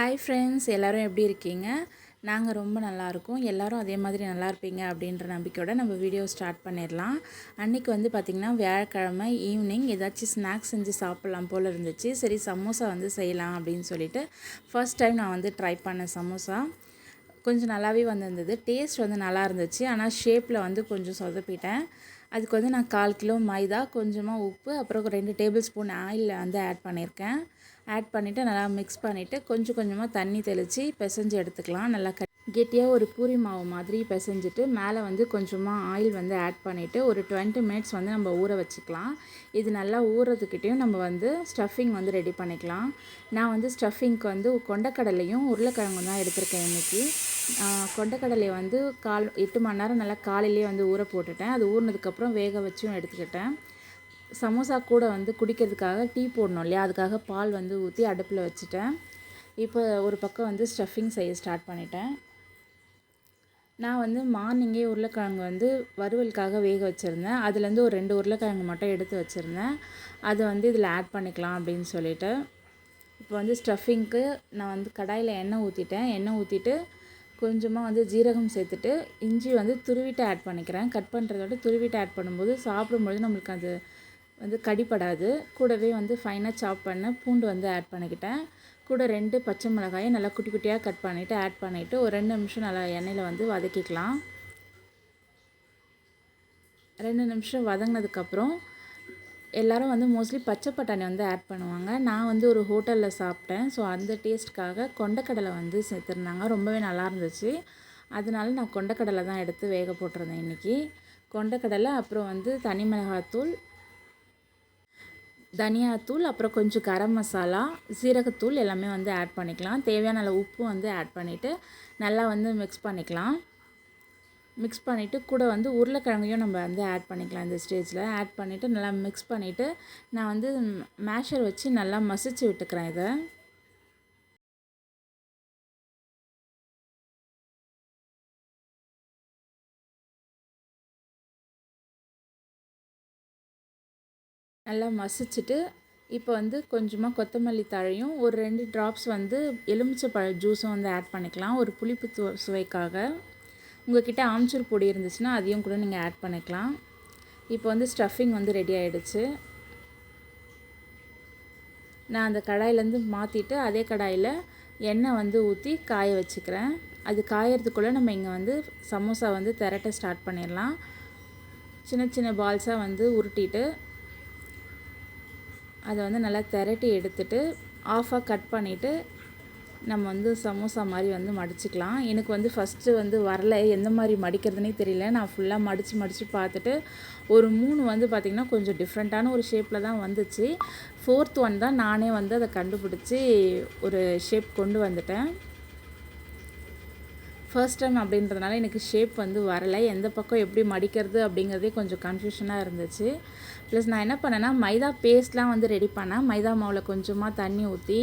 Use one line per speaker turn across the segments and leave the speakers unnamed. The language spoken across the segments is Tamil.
ஹாய் ஃப்ரெண்ட்ஸ், எல்லோரும் எப்படி இருக்கீங்க? நாங்கள் ரொம்ப நல்லாயிருக்கோம். எல்லோரும் அதே மாதிரி நல்லா இருப்பீங்க அப்படின்ற நம்பிக்கையோட நம்ம வீடியோ ஸ்டார்ட் பண்ணிடலாம். அன்றைக்கி வந்து பார்த்திங்கன்னா வியாழக்கிழமை ஈவினிங் ஏதாச்சும் ஸ்நாக்ஸ் செஞ்சு சாப்பிட்லாம் போல் இருந்துச்சு. சரி சமோசா வந்து செய்யலாம் அப்படின்னு சொல்லிட்டு ஃபர்ஸ்ட் டைம் நான் வந்து ட்ரை பண்ணேன் சமோசா. கொஞ்சம் நல்லாவே வந்திருந்தது. டேஸ்ட் வந்து நல்லா இருந்துச்சு. ஆனால் ஷேப்பில் வந்து கொஞ்சம் சொதப்பிட்டேன். அதுக்கு வந்து நான் 1/4 கிலோ மைதா, கொஞ்சமாக உப்பு, அப்புறம் 2 டேபிள் ஸ்பூன் ஆயில் வந்து ஆட் பண்ணியிருக்கேன். ஆட் பண்ணிவிட்டு நல்லா மிக்ஸ் பண்ணிவிட்டு கொஞ்சம் கொஞ்சமாக தண்ணி தெளித்து பிசைஞ்சு எடுத்துக்கலாம். நல்லா கெட்டியாக ஒரு பூரி மாவு மாதிரி பிசைஞ்சிட்டு மேலே வந்து கொஞ்சமாக ஆயில் வந்து ஆட் பண்ணிவிட்டு ஒரு 20 மினிட்ஸ் வந்து நம்ம ஊற வச்சுக்கலாம். இது நல்லா ஊறதுக்கிட்டேயும் நம்ம வந்து ஸ்டஃபிங் வந்து ரெடி பண்ணிக்கலாம். நான் வந்து ஸ்டஃபிங்க்கு வந்து கொண்டக்கடலையும் உருளைக்கிழங்கும் தான் எடுத்திருக்கேன் இன்றைக்கி. கொண்டக்கடலையை வந்து 8 மணி நேரம் நல்லா காலையிலேயே வந்து ஊற போட்டுட்டேன். அது ஊறினதுக்கப்புறம் வேக வச்சும் எடுத்துக்கிட்டேன். சமோசா கூட வந்து குடிக்கிறதுக்காக டீ போடணும் இல்லையா, அதுக்காக பால் வந்து ஊற்றி அடுப்பில் வச்சுட்டேன். இப்போ ஒரு பக்கம் வந்து ஸ்டஃபிங் செய்ய ஸ்டார்ட் பண்ணிட்டேன். நான் வந்து மார்னிங்கே உருளைக்கிழங்கு வந்து வறுவலுக்காக வேக வச்சுருந்தேன். அதுலேருந்து ஒரு 2 உருளைக்கிழங்கு மட்டும் எடுத்து வச்சுருந்தேன். அதை வந்து இதில் ஆட் பண்ணிக்கலாம் அப்படின்னு சொல்லிட்டு இப்போ வந்து ஸ்டஃபிங்க்கு நான் வந்து கடாயில் எண்ணெய் ஊற்றிட்டேன். எண்ணெய் ஊற்றிட்டு கொஞ்சமாக வந்து ஜீரகம் சேர்த்துட்டு இஞ்சி வந்து துருவிட்டு ஆட் பண்ணிக்கிறேன். கட் பண்ணுறதோட துருவிட்டு ஆட் பண்ணும்போது சாப்பிடும்பொழுது நம்மளுக்கு அது வந்து கடிப்படாது. கூடவே வந்து ஃபைனாக சாப் பண்ண பூண்டு வந்து ஆட் பண்ணிக்கிட்டேன். கூட 2 பச்சை மிளகாயை நல்லா குட்டி குட்டியாக கட் பண்ணிவிட்டு ஆட் பண்ணிவிட்டு ஒரு 2 நிமிஷம் நல்லா எண்ணெயில் வந்து வதக்கிக்கலாம். 2 நிமிஷம் வதங்கினதுக்கப்புறம் எல்லோரும் வந்து மோஸ்ட்லி பச்சை பட்டாணி வந்து ஆட் பண்ணுவாங்க. நான் வந்து ஒரு ஹோட்டலில் சாப்பிட்டேன். ஸோ அந்த டேஸ்ட்டுக்காக கொண்டக்கடலை வந்து சேர்த்துருந்தாங்க. ரொம்பவே நல்லா இருந்துச்சு. அதனால நான் கொண்டக்கடலை தான் எடுத்து வேக போட்டிருந்தேன் இன்றைக்கி. கொண்டக்கடலை, அப்புறம் வந்து தனி மிளகாத்தூள், தனியாத்தூள், அப்புறம் கொஞ்சம் கரம் மசாலா, சீரகத்தூள் எல்லாமே வந்து ஆட் பண்ணிக்கலாம். தேவையான அளவு உப்பு வந்து ஆட் பண்ணிவிட்டு நல்லா வந்து மிக்ஸ் பண்ணிக்கலாம். மிக்ஸ் பண்ணிவிட்டு கூட வந்து உருளைக்கிழங்கையும் நம்ம வந்து ஆட் பண்ணிக்கலாம். இந்த ஸ்டேஜில் ஆட் பண்ணிவிட்டு நல்லா மிக்ஸ் பண்ணிவிட்டு நான் வந்து மேஷர் வச்சு நல்லா மசிச்சு விட்டுக்கிறேன். இதை நல்லா மசிச்சுட்டு இப்போ வந்து கொஞ்சமாக கொத்தமல்லி தழையும் ஒரு 2 ட்ராப்ஸ் வந்து எலுமிச்சைப்பழ ஜூஸும் வந்து ஆட் பண்ணிக்கலாம். ஒரு புளிப்பு சுவைக்காக. உங்கள்கிட்ட ஆம்ச்சூர் பொடி இருந்துச்சுன்னா அதையும் கூட நீங்கள் ஆட் பண்ணிக்கலாம். இப்போ வந்து ஸ்டஃபிங் வந்து ரெடி ஆகிடுச்சு. நான் அந்த கடாயிலேருந்து மாற்றிட்டு அதே கடாயில் எண்ணெய் வந்து ஊற்றி காய வச்சுக்கிறேன். அது காயறதுக்குள்ளே நம்ம இங்கே வந்து சமோசா வந்து திரட்ட ஸ்டார்ட் பண்ணிடலாம். சின்ன சின்ன பால்ஸாக வந்து உருட்டிட்டு அதை வந்து நல்லா திரட்டி எடுத்துகிட்டு ஆஃபாக கட் பண்ணிவிட்டு நம்ம வந்து சமோசா மாதிரி வந்து மடிச்சுக்கலாம். எனக்கு வந்து ஃபஸ்ட்டு வந்து வரல, எந்த மாதிரி மடிக்கிறதுனே தெரியல. நான் ஃபுல்லாக மடித்து பார்த்துட்டு ஒரு 3 வந்து பார்த்திங்கன்னா கொஞ்சம் டிஃப்ரெண்ட்டான ஒரு ஷேப்பில் தான் வந்துச்சு. 4th ஒன் தான் நானே வந்து அதை கண்டுபிடிச்சி ஒரு ஷேப் கொண்டு வந்துட்டேன். ஃபர்ஸ்ட் டைம் அப்படின்றதுனால எனக்கு ஷேப் வந்து வரலை. எந்த பக்கம் எப்படி மடிக்கிறது அப்படிங்கிறதே கொஞ்சம் கன்ஃபியூஷனாக இருந்துச்சு. ப்ளஸ் நான் என்ன பண்ணேன்னா மைதா பேஸ்ட்லாம் வந்து ரெடி பண்ணேன். மைதா மாவில் கொஞ்சமாக தண்ணி ஊற்றி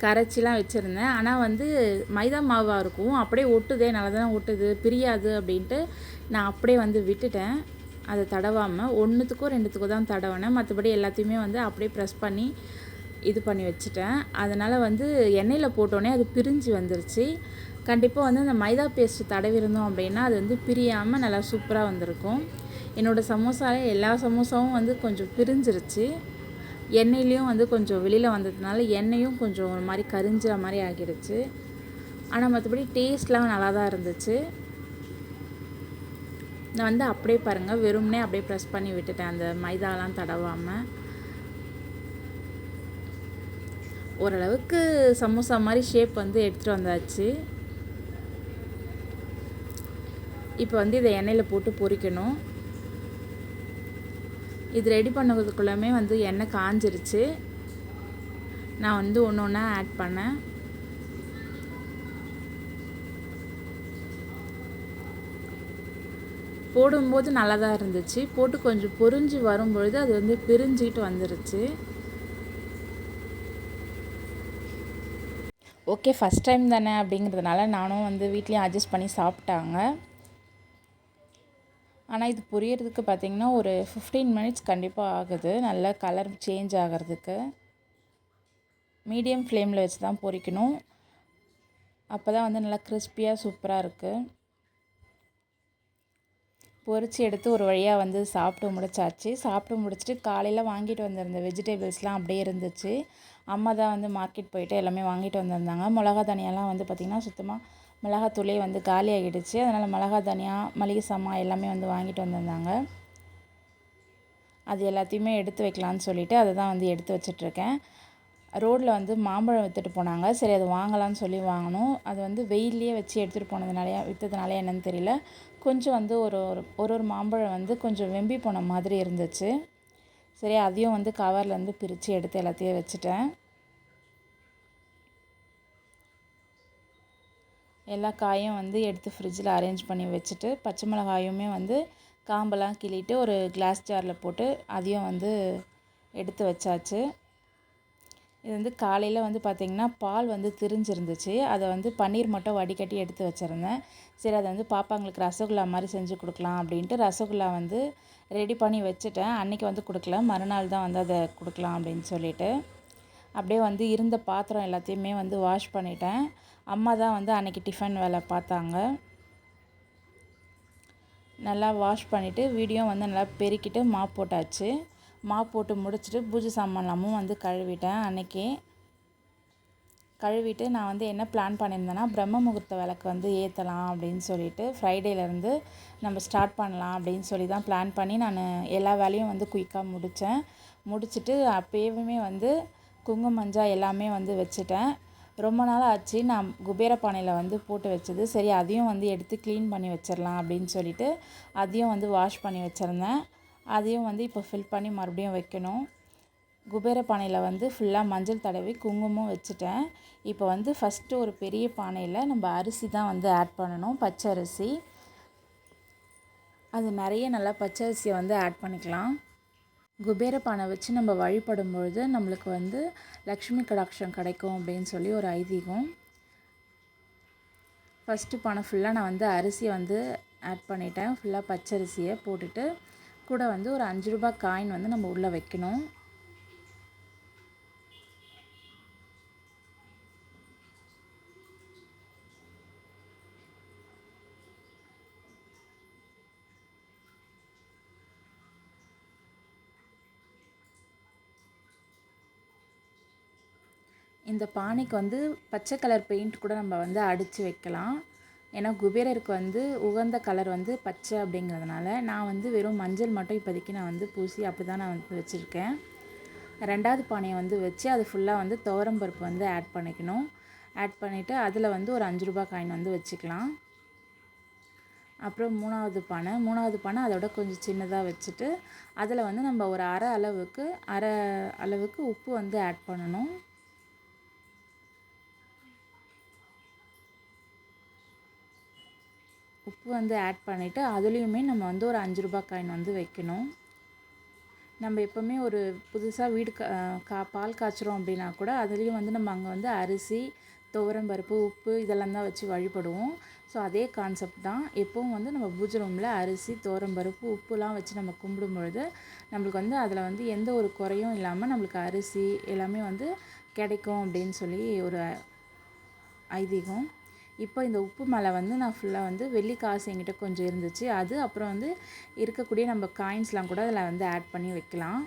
கரைச்சிலாம் வச்சுருந்தேன். ஆனால் வந்து மைதா மாவாக இருக்கும், அப்படியே ஒட்டுதே, நல்லா தானே ஒட்டுது, பிரியாது அப்படின்ட்டு நான் அப்படியே வந்து விட்டுட்டேன். அதை தடவாமல் 1த்துக்கோ 2த்துக்கோ தான் தடவினேன். மற்றபடி எல்லாத்தையுமே வந்து அப்படியே ப்ரெஸ் பண்ணி இது பண்ணி வச்சுட்டேன். அதனால் வந்து எண்ணெயில் போட்டோன்னே அது பிரிஞ்சு வந்துருச்சு. கண்டிப்பாக வந்து அந்த மைதா பேஸ்ட்டு தடவிருந்தோம் அப்படின்னா அது வந்து பிரியாமல் நல்லா சூப்பராக வந்திருக்கும். என்னோடய சமோசாவில் எல்லா சமோசாவும் வந்து கொஞ்சம் பிரிஞ்சிருச்சு. எண்ணெயிலையும் வந்து கொஞ்சம் வெளியில் வந்ததுனால எண்ணெயும் கொஞ்சம் ஒரு மாதிரி கரிஞ்சிற மாதிரி ஆகிடுச்சு. ஆனால் மற்றபடி டேஸ்ட்லாம் நல்லா தான் இருந்துச்சு. நான் வந்து அப்படியே பாருங்கள், வெறும்னே அப்படியே ப்ரெஸ் பண்ணி விட்டுட்டேன், அந்த மைதாலாம் தடவாமல். ஓரளவுக்கு சமோசா மாதிரி ஷேப் வந்து எடுத்துகிட்டு வந்தாச்சு. இப்போ வந்து இதை எண்ணெயில் போட்டு பொரிக்கணும். இது ரெடி பண்ணுறதுக்குள்ளே வந்து எண்ணெய் காஞ்சிருச்சு. நான் வந்து ஒன்று ஒன்றா ஆட் பண்ணேன். போடும்போது நல்லா தான் இருந்துச்சு. போட்டு கொஞ்சம் பொரிஞ்சு வரும்பொழுது அது வந்து பிரிஞ்சிக்கிட்டு வந்துருச்சு. ஓகே, ஃபஸ்ட் டைம் தானே அப்படிங்கிறதுனால நானும் வந்து வீட்லேயும் அட்ஜஸ்ட் பண்ணி சாப்பிட்டாங்க. ஆனால் இது பொரியறதுக்கு பார்த்திங்கன்னா ஒரு 15 மினிட்ஸ் கண்டிப்பாக ஆகுது. நல்லா கலர் சேஞ்ச் ஆகிறதுக்கு. மீடியம் ஃப்ளேமில் வச்சு தான் பொரிக்கணும். அப்போ தான் வந்து நல்லா கிறிஸ்பியாக சூப்பராக இருக்குது. பொரித்து எடுத்து ஒரு வழியாக வந்து சாப்பிட்டு முடிச்சாச்சு. சாப்பிட்டு முடிச்சுட்டு காலையில் வாங்கிட்டு வந்திருந்த வெஜிடபிள்ஸ்லாம் அப்படியே இருந்துச்சு. அம்மா தான் வந்து மார்க்கெட் போயிட்டு எல்லாமே வாங்கிட்டு வந்திருந்தாங்க. மிளகா தனியாலாம் வந்து பார்த்திங்கன்னா சுத்தமாக மிளகாத்தூளே வந்து காலி ஆகிடுச்சு. அதனால் மிளகா தனியா, மளிகை சாமான் எல்லாமே வந்து வாங்கிட்டு வந்திருந்தாங்க. அது எல்லாத்தையுமே எடுத்து வைக்கலான்னு சொல்லிவிட்டு அதை தான் வந்து எடுத்து வச்சிட்ருக்கேன். ரோட்டில் வந்து மாம்பழம் விற்றுட்டு போனாங்க. சரி அது வாங்கலான்னு சொல்லி வாங்கினோம். அது வந்து வெயிலே வச்சு எடுத்துகிட்டு போனதுனாலையா விற்றதுனால என்னன்னு தெரியல, கொஞ்சம் வந்து ஒரு மாம்பழம் வந்து கொஞ்சம் வெம்பி போன மாதிரி இருந்துச்சு. சரி அதையும் வந்து கவர்லேருந்து பிரித்து எடுத்து எல்லாத்தையும் வச்சுட்டேன். எல்லா காயும் வந்து எடுத்து ஃப்ரிட்ஜில் அரேஞ்ச் பண்ணி வச்சுட்டு, பச்சை மிளகாயுமே வந்து காம்பெல்லாம் கிள்ளிட்டு ஒரு கிளாஸ் ஜாரில் போட்டு அதையும் வந்து எடுத்து வச்சாச்சு. இது வந்து காலையில் வந்து பார்த்திங்கன்னா பால் வந்து திரிஞ்சிருந்துச்சு. அதை வந்து பன்னீர் மட்டும் வடிகட்டி எடுத்து வச்சுருந்தேன். சரி அதை வந்து பாப்பாங்களுக்கு ரசகுல்லா மாதிரி செஞ்சு கொடுக்கலாம் அப்படின்ட்டு ரசகுல்லா வந்து ரெடி பண்ணி வச்சுட்டேன். அன்றைக்கி வந்து கொடுக்கல, மறுநாள் தான் வந்து அதை கொடுக்கலாம் அப்படின்னு சொல்லிட்டு அப்படியே வந்து இருந்த பாத்திரம் எல்லாத்தையுமே வந்து வாஷ் பண்ணிட்டேன். அம்மா தான் வந்து அன்றைக்கி டிஃபன் வேலை பார்த்தாங்க. நல்லா வாஷ் பண்ணிவிட்டு வீடியோ வந்து நல்லா பெருக்கிட்டு மாப் போட்டாச்சு. மாப் போட்டு முடிச்சுட்டு பூஜை சாமான்லாமும் வந்து கழுவிட்டேன். அன்றைக்கி கழுவிட்டு நான் வந்து என்ன பிளான் பண்ணியிருந்தேன்னா, பிரம்ம முகூர்த்த விளக்கு வந்து ஏற்றலாம் அப்படின்னு சொல்லிட்டு ஃப்ரைடேலேருந்து நம்ம ஸ்டார்ட் பண்ணலாம் அப்படின்னு சொல்லி தான் பிளான் பண்ணி நான் எல்லா வேலையும் வந்து குயிக்காக முடிச்சுட்டு அப்போயுமே வந்து குங்கும மஞ்சள் எல்லாமே வந்து வச்சுட்டேன். ரொம்ப நாள் ஆச்சு நான் குபேர பானையில் வந்து போட்டு வச்சது. சரி அதையும் வந்து எடுத்து க்ளீன் பண்ணி வச்சிடலாம் அப்படின்னு சொல்லிட்டு அதையும் வந்து வாஷ் பண்ணி வச்சுருந்தேன். அதையும் வந்து இப்போ ஃபில் பண்ணி மறுபடியும் வைக்கணும். குபேர பானையில் வந்து ஃபுல்லாக மஞ்சள் தடவி குங்குமம் வச்சுட்டேன். இப்போ வந்து ஃபஸ்ட்டு ஒரு பெரிய பானையில் நம்ம அரிசி தான் வந்து ஆட் பண்ணணும், பச்சை அரிசி. அது நிறைய நல்லா பச்சை அரிசியை வந்து ஆட் பண்ணிக்கலாம். குபேர பானை வச்சு நம்ம வழிபடும் பொழுது நம்மளுக்கு வந்து லக்ஷ்மி கடாட்சம் கிடைக்கும் அப்படின்னு சொல்லி ஒரு ஐதீகம். ஃபஸ்ட்டு பானை ஃபுல்லாக நான் வந்து அரிசியை வந்து ஆட் பண்ணிட்டேன். ஃபுல்லாக பச்சரிசியை போட்டுட்டு கூட வந்து ஒரு 5 ரூபாய் காயின் வந்து நம்ம உள்ளே வைக்கணும். இந்த பானைக்கு வந்து பச்சை கலர் பெயிண்ட் கூட நம்ம வந்து அடித்து வைக்கலாம். ஏன்னா குபேரருக்கு வந்து உகந்த கலர் வந்து பச்சை அப்படிங்கிறதுனால நான் வந்து வெறும் மஞ்சள் மட்டும் இப்போதைக்கு நான் வந்து பூசி அப்படி தான் நான் வந்து வச்சுருக்கேன். 2வது பானையை வந்து வச்சு அது ஃபுல்லாக வந்து துவரம்பருப்பு வந்து ஆட் பண்ணிக்கணும். ஆட் பண்ணிவிட்டு அதில் வந்து ஒரு 5 ரூபாய் காயின் வந்து வச்சுக்கலாம். அப்புறம் 3வது பானை அதோட கொஞ்சம் சின்னதாக வச்சுட்டு அதில் வந்து நம்ம ஒரு அரை அளவுக்கு உப்பு வந்து ஆட் பண்ணணும். உப்பு வந்து ஆட் பண்ணிவிட்டு அதுலேயுமே நம்ம வந்து ஒரு 5 ரூபாய் காயின் வந்து வைக்கணும். நம்ம எப்போவுமே ஒரு புதுசாக வீடு பால் காய்ச்சுறோம் அப்படின்னா கூட அதுலேயும் வந்து நம்ம அங்கே வந்து அரிசி, துவரம்பருப்பு, உப்பு இதெல்லாம் தான் வச்சு வழிபடுவோம். ஸோ அதே கான்செப்ட் தான். எப்போவும் வந்து நம்ம பூஜை ரூமில் அரிசி, துவரம்பருப்பு, உப்புலாம் வச்சு நம்ம கும்பிடும் பொழுது நம்மளுக்கு வந்து அதில் வந்து எந்த ஒரு குறையும் இல்லாமல் நம்மளுக்கு அரிசி எல்லாமே வந்து கிடைக்கும் அப்படின்னு சொல்லி ஒரு ஐதீகம். இப்போ இந்த உப்பு மேலே வந்து நான் ஃபுல்லாக வந்து வெள்ளி காசு என்கிட்ட கொஞ்சம் இருந்துச்சு. அது அப்புறம் வந்து இருக்கக்கூடிய நம்ம காயின்ஸ்லாம் கூட அதில் வந்து ஆட் பண்ணி வைக்கலாம்.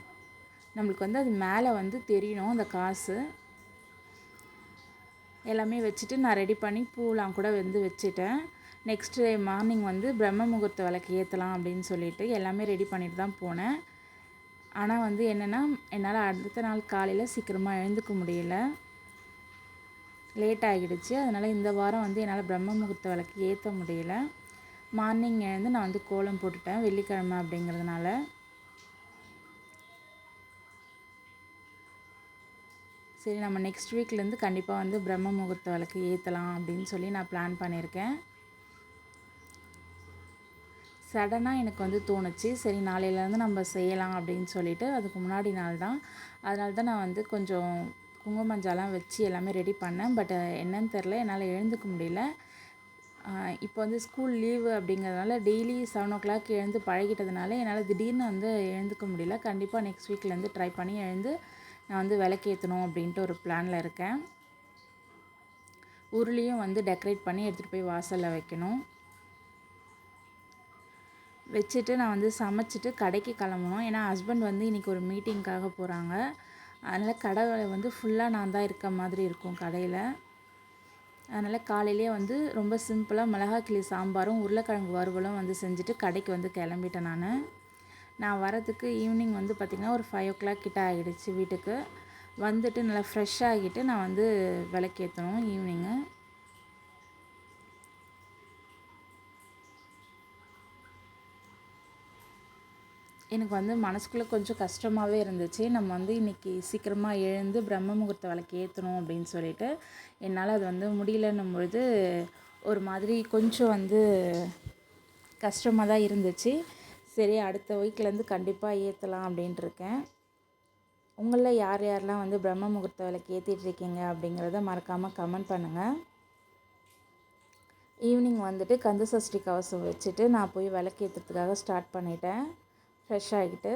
நம்மளுக்கு வந்து அது மேலே வந்து தெரியணும் அந்த காசு. எல்லாமே வச்சுட்டு நான் ரெடி பண்ணி பூலாம் கூட வந்து வச்சுட்டேன். நெக்ஸ்ட் டே மார்னிங் வந்து பிரம்ம முகூர்த்த விளக்கு ஏற்றலாம் அப்படின்னு சொல்லிட்டு எல்லாமே ரெடி பண்ணிட்டு தான் போனேன். ஆனால் வந்து என்னென்னா என்னால் அடுத்த நாள் காலையில் சீக்கிரமாக எழுந்துக்க முடியல, லேட் ஆகிடுச்சு. அதனால் இந்த வாரம் வந்து என்னால் பிரம்ம முகூர்த்த விளக்கு ஏற்ற முடியல. மார்னிங் எழுந்து நான் வந்து கோலம் போட்டுட்டேன், வெள்ளிக்கிழமை அப்படிங்கிறதுனால. சரி நம்ம நெக்ஸ்ட் வீக்லேருந்து கண்டிப்பாக வந்து பிரம்ம முகூர்த்த விளக்கு ஏற்றலாம் அப்படின்னு சொல்லி நான் பிளான் பண்ணியிருக்கேன். சடனாக எனக்கு வந்து தோணுச்சு, சரி நாளையிலேருந்து நம்ம செய்யலாம் அப்படின்னு சொல்லிட்டு. அதுக்கு முன்னாடி நாள் தான், அதனால தான் நான் வந்து கொஞ்சம் குங்கும மஞ்சள்லாம் வச்சு எல்லாமே ரெடி பண்ணேன். பட் என்னன்னு தெரில, என்னால் எழுந்துக்க முடியல. இப்போ வந்து ஸ்கூல் லீவு அப்படிங்கிறதுனால டெய்லி 7 o'clock எழுந்து பழகிட்டதுனால என்னால் திடீர்னு வந்து எழுந்துக்க முடியல. கண்டிப்பாக நெக்ஸ்ட் வீக்லேருந்து ட்ரை பண்ணி எழுந்து நான் வந்து விளக்கேற்றணும் அப்படின்ட்டு ஒரு பிளானில் இருக்கேன். உருளையும் வந்து டெக்கரேட் பண்ணி எடுத்துகிட்டு போய் வாசலில் வைக்கணும். வச்சுட்டு நான் வந்து சமைச்சிட்டு கடைக்கு கிளம்பணும். ஏன்னா ஹஸ்பண்ட் வந்து இன்றைக்கி ஒரு மீட்டிங்க்காக போகிறாங்க. அதனால் கடை வந்து ஃபுல்லாக நான் தான் இருக்க மாதிரி இருக்கும் கடையில். அதனால் காலையிலே வந்து ரொம்ப சிம்பிளாக மிளகாய் கிளி சாம்பாரும் உருளைக்கிழங்கு வறுவலும் வந்து செஞ்சுட்டு கடைக்கு வந்து கிளம்பிட்டேன் நான் வரதுக்கு ஈவினிங் வந்து பார்த்திங்கன்னா ஒரு 5 o'clock கிட்ட ஆகிடுச்சு. வீட்டுக்கு வந்துட்டு நல்லா ஃப்ரெஷ் ஆகிட்டு நான் வந்து விளக்கேற்றணும் ஈவினிங்கு. எனக்கு வந்து மனசுக்குள்ளே கொஞ்சம் கஷ்டமாகவே இருந்துச்சு. நம்ம வந்து இன்றைக்கி சீக்கிரமாக எழுந்து பிரம்ம முகூர்த்த விளக்கு ஏற்றணும் அப்படின்னு சொல்லிட்டு என்னால் அது வந்து முடியலன்னும் பொழுது ஒரு மாதிரி கொஞ்சம் வந்து கஷ்டமாக தான் இருந்துச்சு. சரி, அடுத்த வீக்லேருந்து கண்டிப்பாக ஏற்றலாம் அப்படின்ட்டு இருக்கேன். உங்களில் யார் யாரெல்லாம் வந்து பிரம்ம முகூர்த்த விளக்கு ஏற்றிட்டுருக்கீங்க அப்படிங்கிறத மறக்காமல் கமெண்ட் பண்ணுங்கள். ஈவினிங் வந்துட்டு கந்த சஷ்டி கவசம் வச்சுட்டு நான் போய் விளக்கு ஏற்றுறதுக்காக ஸ்டார்ட் பண்ணிட்டேன். ஃப்ரெஷ் ஆகிட்டு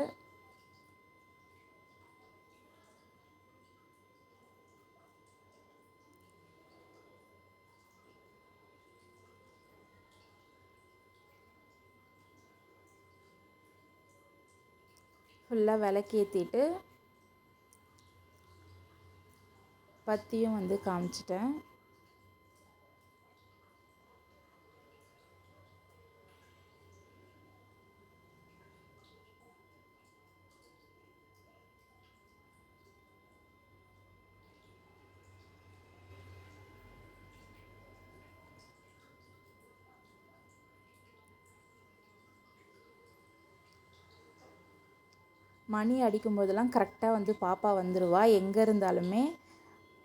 ஃபுல்லாக விளக்கேற்றிட்டு பத்தியும் வந்து காமிச்சிட்டேன். மணி அடிக்கும்போதெல்லாம் கரெக்டாக வந்து பாப்பா வந்துடுவா. எங்கே இருந்தாலுமே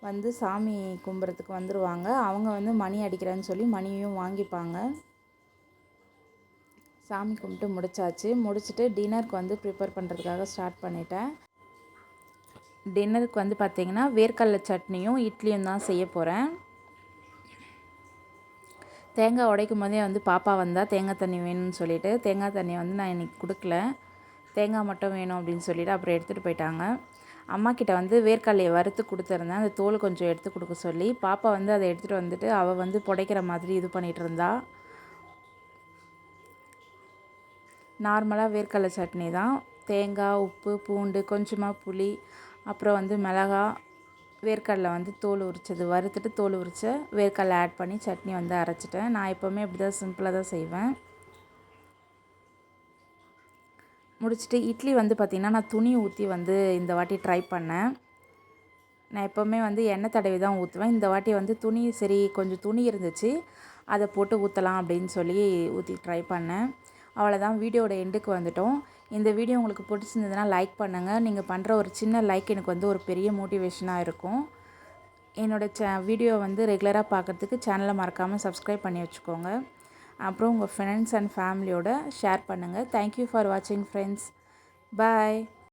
வந்து சாமி கும்பிட்றதுக்கு வந்துடுவாங்க. அவங்க வந்து மணி அடிக்கிறேன்னு சொல்லி மணியும் வாங்கிப்பாங்க. சாமி கும்பிட்டு முடிச்சுட்டு டின்னருக்கு வந்து ப்ரிப்பேர் பண்ணுறதுக்காக ஸ்டார்ட் பண்ணிட்டேன். டின்னருக்கு வந்து பார்த்திங்கன்னா வேர்க்கடலை சட்னியும் இட்லியும் தான் செய்ய போகிறேன். தேங்காய் உடைக்கும் போதே வந்து பாப்பா வந்தால் தேங்காய் தண்ணி வேணும்னு சொல்லிவிட்டு தேங்காய் தண்ணி வந்து நான் இன்றைக்கி கொடுக்கல. தேங்காய் மட்டும் வேணும் அப்படின்னு சொல்லிவிட்டு அப்புறம் எடுத்துகிட்டு போயிட்டாங்க. அம்மா கிட்ட வந்து வேர்க்கடலையை வறுத்து கொடுத்துருந்தேன். அந்த தோல் கொஞ்சம் எடுத்து கொடுக்க சொல்லி பாப்பா வந்து அதை எடுத்துகிட்டு வந்துட்டு அவள் வந்து புடைக்கிற மாதிரி இது பண்ணிகிட்டு இருந்தா. நார்மலாக வேர்க்கடலை சட்னி தான். தேங்காய், உப்பு, பூண்டு, கொஞ்சமாக புளி, அப்புறம் வந்து மிளகாய், வேர்க்கடலை வந்து தோல் உரிச்சது வறுத்துட்டு தோல் உரித்த வேர்க்கடலை ஆட் பண்ணி சட்னி வந்து அரைச்சிட்டேன். நான் எப்போவுமே இப்படி தான் சிம்பிளாக தான் செய்வேன். முடிச்சுட்டு இட்லி வந்து பார்த்திங்கன்னா நான் துணி ஊற்றி வந்து இந்த வாட்டி ட்ரை பண்ணேன். நான் எப்போவுமே வந்து எண்ணெய் தடவி தான் ஊற்றுவேன். இந்த வாட்டி வந்து துணி சரி கொஞ்சம் துணி இருந்துச்சு, அதை போட்டு ஊற்றலாம் அப்படின்னு சொல்லி ஊற்றி ட்ரை பண்ணேன். அவ்வளோதான், வீடியோட எண்டுக்கு வந்துட்டோம். இந்த வீடியோ உங்களுக்கு பிடிச்சிருந்ததுன்னா லைக் பண்ணுங்கள். நீங்கள் பண்ணுற ஒரு சின்ன லைக் எனக்கு வந்து ஒரு பெரிய மோட்டிவேஷனாக இருக்கும். என்னோடய வீடியோ வந்து ரெகுலராக பார்க்குறதுக்கு சேனலை மறக்காமல் சப்ஸ்கிரைப் பண்ணி வச்சுக்கோங்க. அப்புறம் உங்கள் ஃப்ரெண்ட்ஸ் அண்ட் ஃபேமிலியோட ஷேர் பண்ணுங்கள். தேங்க்யூ ஃபார் வாட்சிங் ஃப்ரெண்ட்ஸ். பாய்.